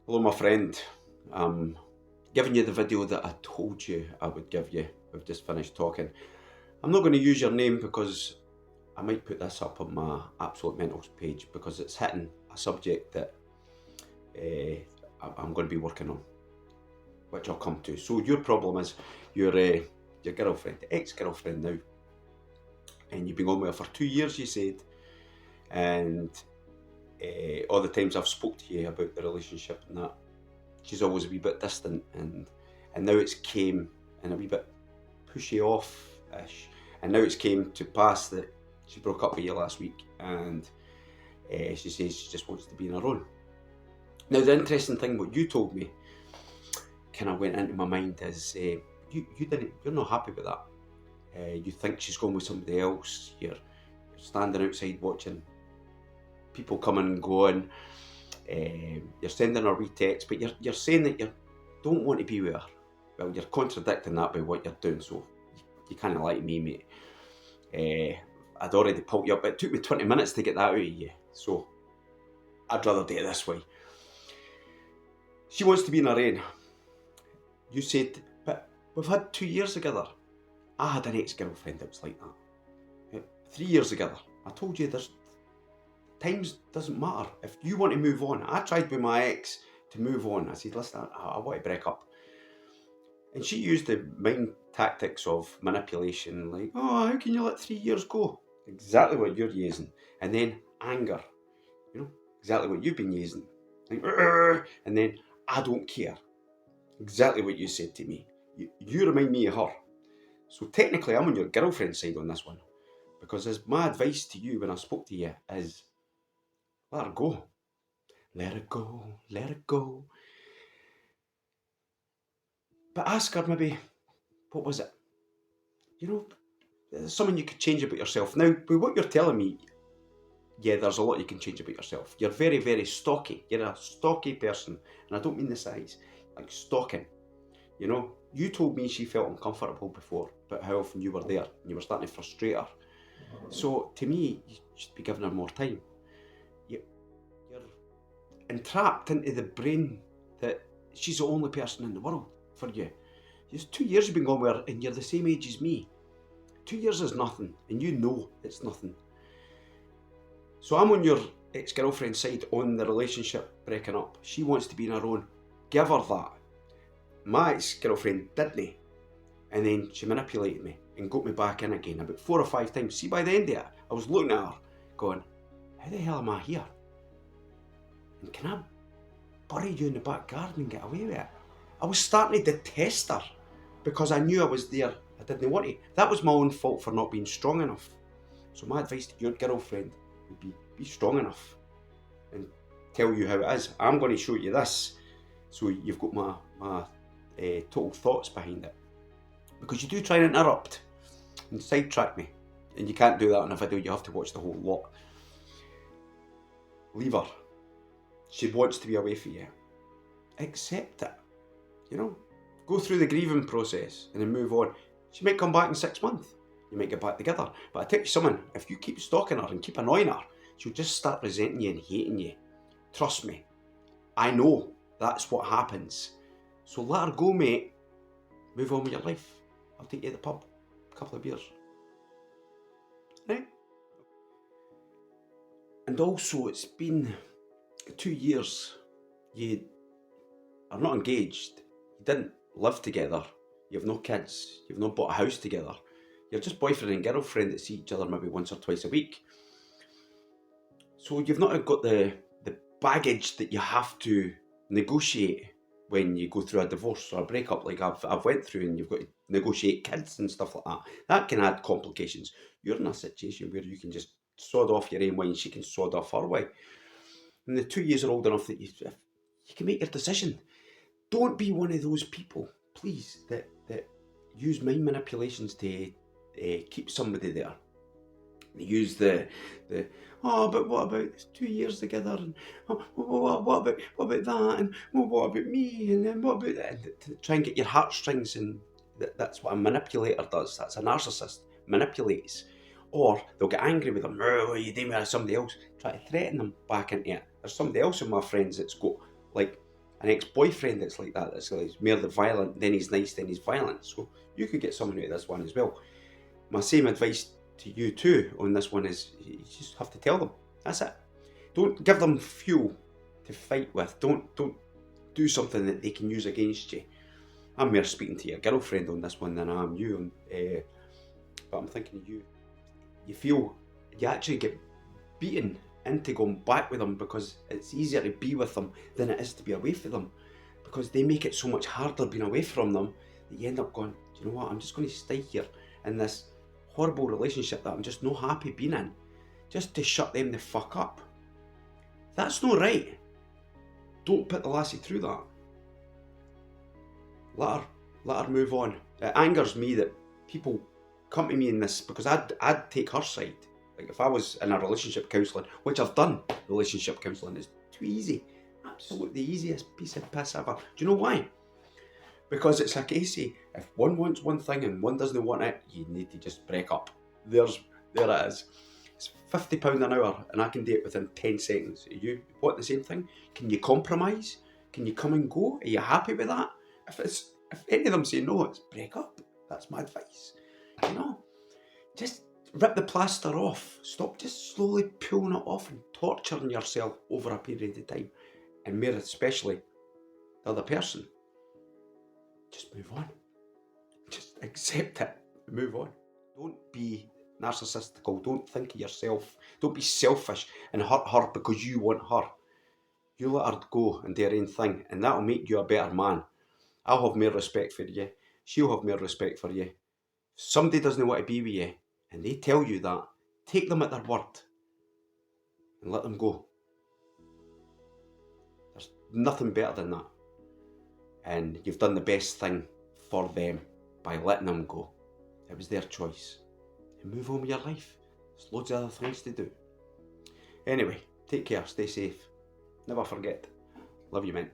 Hello, my friend. I'm giving you the video that I told you I would give you. We've just finished talking. I'm not going to use your name because I might put this up on my Absolute Mentals page because it's hitting a subject that I'm going to be working on, which I'll come to. So your problem is your girlfriend, ex-girlfriend now, and you've been on with her for 2 years, you said, and all the times I've spoke to you about the relationship and that, she's always a wee bit distant, and now it's came and a wee bit pushy off ish, and now it's came to pass that she broke up with you last week, and she says she just wants to be on her own. Now the interesting thing, what you told me, kind of went into my mind is you're not happy with that. You think she's going with somebody else. You're standing outside watching people coming and going. You're sending her wee text, but you're saying that you don't want to be with her. Well, you're contradicting that by what you're doing, so you kind of like me, mate. I'd already pulled you up. It took me 20 minutes to get that out of you, so I'd rather do it this way. She wants to be in her own. You said, but we've had 2 years together. I had an ex-girlfriend that was like that. 3 years together. I told you there's times doesn't matter. If you want to move on, I tried with my ex to move on. I said, listen, I want to break up. And she used the mind tactics of manipulation, like, oh, how can you let 3 years go? Exactly what you're using. And then anger, exactly what you've been using. Like, and then I don't care. Exactly what you said to me. You remind me of her. So technically, I'm on your girlfriend's side on this one. Because as my advice to you when I spoke to you is, let her go. Let it go, let it go. But ask her maybe, what was it? Something you could change about yourself. Now, with what you're telling me, yeah, there's a lot you can change about yourself. You're very, very stocky. You're a stocky person. And I don't mean the size, like stalking. You told me she felt uncomfortable before, but how often you were there and you were starting to frustrate her. So to me, you should be giving her more time. You're entrapped into the brain that she's the only person in the world for you. It's 2 years you've been gone with her and you're the same age as me. 2 years is nothing, and you know it's nothing. So I'm on your ex-girlfriend's side on the relationship breaking up. She wants to be on her own. Give her that. My ex-girlfriend didn't, and then she manipulated me and got me back in again about 4 or 5 times. See, by the end of it, I was looking at her going, how the hell am I here? And can I bury you in the back garden and get away with it? I was starting to detest her because I knew I was there. I didn't want to. That was my own fault for not being strong enough. So my advice to your girlfriend would be strong enough and tell you how it is. I'm going to show you this so you've got my total thoughts behind it. Because you do try and interrupt and sidetrack me. And you can't do that on a video, you have to watch the whole lot. Leave her. She wants to be away from you. Accept it. Go through the grieving process and then move on. She might come back in 6 months. You might get back together. But I tell you something, if you keep stalking her and keep annoying her, she'll just start resenting you and hating you. Trust me. I know that's what happens. So let her go, mate. Move on with your life. I'll take you to the pub. A couple of beers. Right? And also, it's been 2 years. You are not engaged. You didn't live together. You have no kids. You've not bought a house together. You're just boyfriend and girlfriend that see each other maybe once or twice a week. So you've not got the baggage that you have to negotiate when you go through a divorce or a breakup like I've went through, and you've got to negotiate kids and stuff like that. That can add complications. You're in a situation where you can just sod off your own way and she can sod off her way. And the 2 years are old enough that you can make your decision. Don't be one of those people, please, that use mind manipulations to keep somebody there. They use the oh, but what about 2 years together, and oh, what about that, and what about me, and then what about that, to try and get your heartstrings, and that's what a manipulator does. That's a narcissist, manipulates. Or they'll get angry with them, oh, what are you doing with somebody else? Try to threaten them back into it. There's somebody else in my friends that's got like an ex-boyfriend that's like that, that's like more the violent, then he's nice, then he's violent. So you could get something out of this one as well. My same advice to you too on this one is you just have to tell them. That's it. Don't give them fuel to fight with. Don't do something that they can use against you. I'm more speaking to your girlfriend on this one than I am you. But I'm thinking of you. You feel you actually get beaten into going back with them because it's easier to be with them than it is to be away from them, because they make it so much harder being away from them that you end up going, do you know what, I'm just going to stay here in this horrible relationship that I'm just not happy being in, just to shut them the fuck up. That's not right. Don't put the lassie through that. Let her move on. It angers me that people come to me in this, because I'd take her side. Like if I was in a relationship counselling, which I've done, relationship counselling is too easy. Absolutely the easiest piece of piss ever. Do you know why? Because it's a case of, if one wants one thing and one doesn't want it, you need to just break up. There it is. It's £50 an hour and I can do it within 10 seconds. Are you want the same thing? Can you compromise? Can you come and go? Are you happy with that? If any of them say no, it's break up. That's my advice. You know? Just rip the plaster off. Stop just slowly pulling it off and torturing yourself over a period of time. And more especially the other person. Just move on. Just accept it and move on. Don't be narcissistical. Don't think of yourself. Don't be selfish and hurt her because you want her. You let her go and do her own thing, and that'll make you a better man. I'll have more respect for you. She'll have more respect for you. If somebody doesn't want to be with you and they tell you that, take them at their word and let them go. There's nothing better than that. And you've done the best thing for them by letting them go. It was their choice. And move on with your life. There's loads of other things to do. Anyway, take care, stay safe. Never forget. Love you, man.